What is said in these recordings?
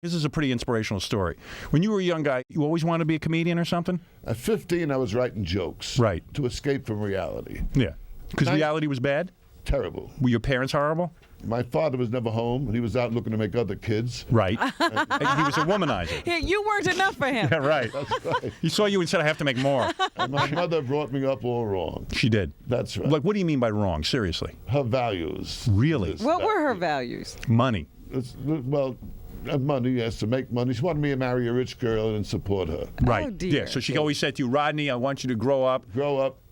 This is a pretty inspirational story. When you were a young guy, you always wanted to be a comedian or something? At 15, I was writing jokes. Right. To escape from reality. Yeah. Because reality was bad? Terrible. Were your parents horrible? My father was never home. He was out looking to make other kids. Right. He was a womanizer. Yeah, you weren't enough for him. Yeah, right. That's right. He saw you and said, I have to make more. And my mother brought me up all wrong. She did. That's right. Like, what do you mean by wrong? Seriously. Her values. Really? What were her values? Money. Money, yes, to make money. She wanted me to marry a rich girl and support her. Right. Oh, dear. Yeah, so she always said to you, Rodney, I want you to grow up,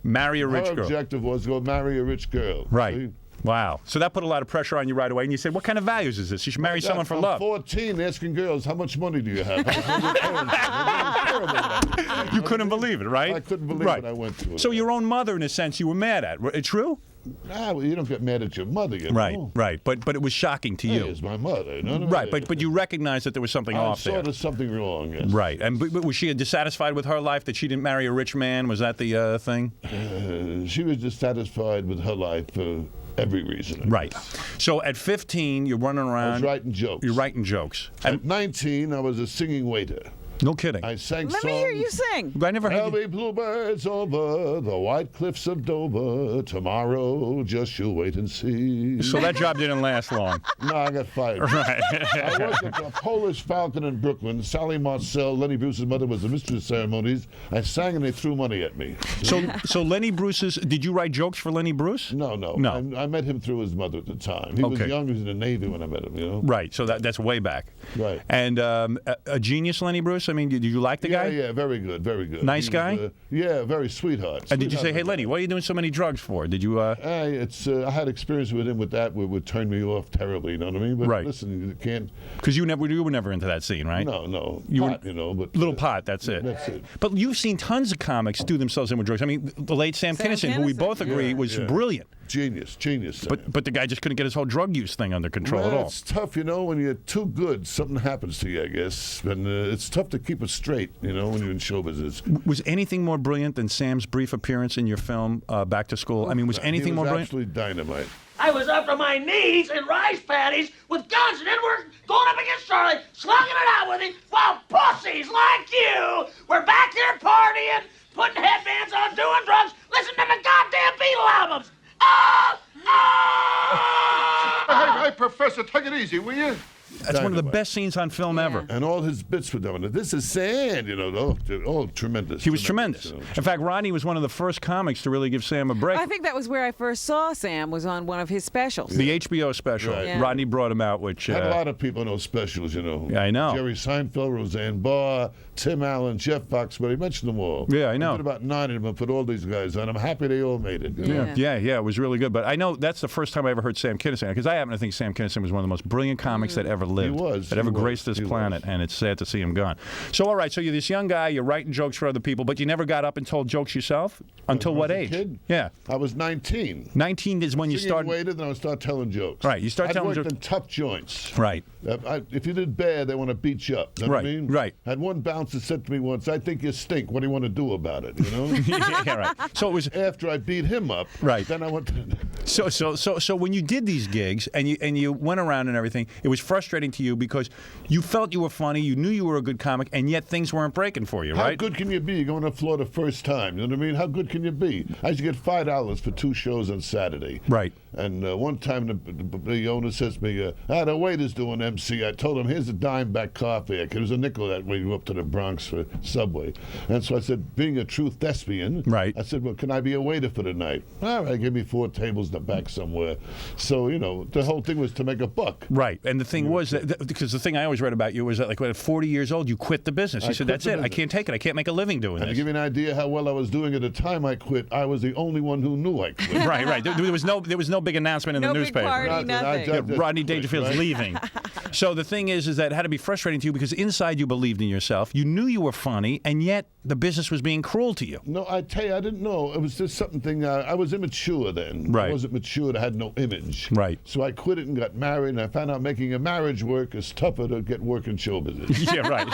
marry a rich Her girl. objective was to go marry a rich girl. Right. See? Wow. So that put a lot of pressure on you right away. And you said, what kind of values is this? You should marry someone for I'm love. 14, asking girls, how much money do you have? You couldn't believe it, right? I couldn't believe it. I went to it. So your own mother, in a sense, you were mad at. True? Well, you don't get mad at your mother, you know? Right. But it was shocking to you. It's my mother. You know? Right, but you recognized that there was something off there. I saw there's something wrong, yes. Right. But was she dissatisfied with her life that she didn't marry a rich man? Was that the thing? She was dissatisfied with her life for every reason. Right. So at 15, you're running around. I was writing jokes. You're writing jokes. At 19, I was a singing waiter. No kidding. I sang Let songs. me hear you sing. I never heard There'll be bluebirds over the white cliffs of Dover tomorrow. Just you wait and see. So that job didn't last long. No, I got fired. Right. I worked at the Polish Falcon in Brooklyn. Sally Marcel, Lenny Bruce's mother, was the mistress of ceremonies. I sang and they threw money at me. So Lenny Bruce's. Did you write jokes for Lenny Bruce? No. I met him through his mother at the time. He was young. He was in the Navy when I met him. You know. Right. So that's way back. Right. And a genius, Lenny Bruce. I mean, did you like the guy? Yeah, very good, very good. Nice guy? Very sweetheart. And did you say, hey, Lenny, what are you doing so many drugs for? Did you? I had experience with him with that where it would turn me off terribly, you know what I mean? But right. Listen, you can't. Because you were never into that scene, right? No. But little pot, that's it. That's it. But you've seen tons of comics do themselves in with drugs. I mean, the late Sam Kinison, who we both agree was brilliant. Genius. But the guy just couldn't get his whole drug use thing under control at all. It's tough, when you're too good, something happens to you, I guess. And it's tough to keep it straight, when you're in show business. Was anything more brilliant than Sam's brief appearance in your film, Back to School? I mean, was anything more brilliant? Absolutely dynamite. I was up to my knees in rice paddies with guns, and then we're going up against Charlie, slugging it out with him, while pussies like you were back here partying, putting headbands on, doing drugs, listening to the goddamn Beatle albums. Hey, Professor, take it easy, will you? That's one of the best scenes on film ever. And all his bits were done. This is sand, all tremendous. He was tremendous. In fact, Rodney was one of the first comics to really give Sam a break. I think that was where I first saw Sam, was on one of his specials. The HBO special. Right. Yeah. Rodney brought him out, which... Had a lot of people in those specials, Yeah, I know. Jerry Seinfeld, Roseanne Barr, Tim Allen, Jeff Foxworthy. He mentioned them all. Yeah, I know. I did about 9 of them and put all these guys on. I'm happy they all made it. Yeah, it was really good. But I know that's the first time I ever heard Sam Kinison, because I happen to think Sam Kinison was one of the most brilliant comics that ever lived. He was. That ever graced this planet, and it's sad to see him gone. So, all right, so you're this young guy, you're writing jokes for other people, but you never got up and told jokes yourself? Until what age? Kid? Yeah. I was 19. 19 is when you started... waited, then I would start telling jokes. Right, you start telling jokes. I worked in tough joints. Right. If you did bad, they want to beat you up. You know what I mean? Right. I had one bouncer said to me once, I think you stink. What do you want to do about it? Yeah, right. So it was... After I beat him up, right. Then I went to... So when you did these gigs and you went around and everything, it was frustrating to you because you felt you were funny, you knew you were a good comic, and yet things weren't breaking for you, right? How good can you be? You're going to the floor the first time. You know what I mean? How good can you be? I used to get $5 for 2 shows on Saturday. Right. And one time the owner says to me, the waiter's doing MC. I told him, here's a dime back coffee. It was a nickel that way you go up to the Bronx for Subway. And so I said, being a truth thespian, right. I said, well, can I be a waiter for the night? All right, give me 4 tables in the back somewhere. So, the whole thing was to make a buck. Right. And the thing was, because the thing I always read about you was that, like, at 40 years old, you quit the business. You said, that's it. I can't take it. I can't make a living doing this. To give you an idea how well I was doing at the time I quit, I was the only one who knew I quit. Right. There was no big announcement in the newspaper. Party, nothing. Rodney Dangerfield's leaving. So the thing is that it had to be frustrating to you because inside you believed in yourself. You knew you were funny, and yet the business was being cruel to you. No, I tell you, I didn't know. It was just something. I was immature then. Right. I wasn't mature. I had no image. Right. So I quit it and got married, and I found out making a marriage garage work is tougher to get work in show business. Yeah, right.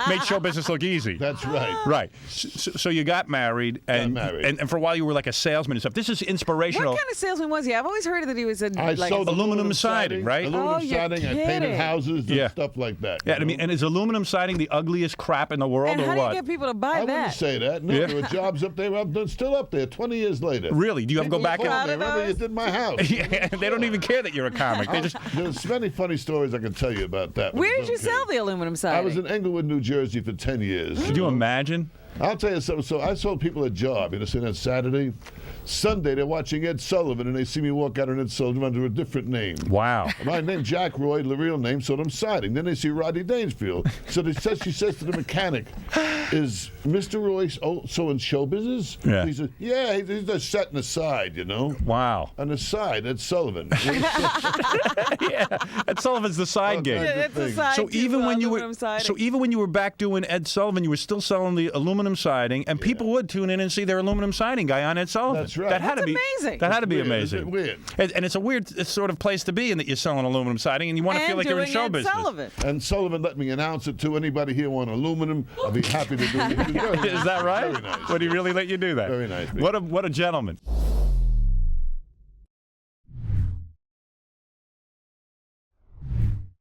Made show business look easy. That's right. Right. So you got married, and for a while you were like a salesman and stuff. This is inspirational. What kind of salesman was he? I've always heard that he was I sold aluminum siding, right? Aluminum siding. I painted kidding. houses and stuff like that. Yeah, I mean, and is aluminum siding the ugliest crap in the world, And or how do what? you get people to buy I wouldn't that? say that. No, there were jobs up there. I'm still up there 20 years later. Really? Do you ever go back People and? call me, remember you did my house. Yeah, they don't even care that you're a comic. They just. There's many funny stories I can tell you about that. Where did you sell the aluminum siding? I was in Englewood, New Jersey for 10 years. Could you imagine? I'll tell you something. So I sold people a job. You know, saying that Saturday, Sunday they're watching Ed Sullivan and they see me walk out on Ed Sullivan under a different name. Wow. My name Jack Roy, the real name, sold them siding. Then they see Rodney Dangerfield. So she says to the mechanic, "Is Mr. Royce also in show business?" Yeah. He says, "Yeah, he's just setting aside, you know." Wow. On the side, Ed Sullivan. Yeah, Ed Sullivan's the side gig. Yeah, it's a side So to even when you were, aluminum siding. so even when you were back doing Ed Sullivan, you were still selling the aluminum siding, and people would tune in and see their aluminum siding guy on Ed Sullivan. That's right. That had to be amazing. That had to be Weird, amazing. isn't it weird? And it's a weird sort of place to be in that you're selling aluminum siding, and you want to feel like you're in doing show Ed business. Sullivan. And Sullivan let me announce it to anybody here want aluminum. I'll be happy to do it. Is that right? Very nice. Would he really let you do that? Very nice. What a gentleman.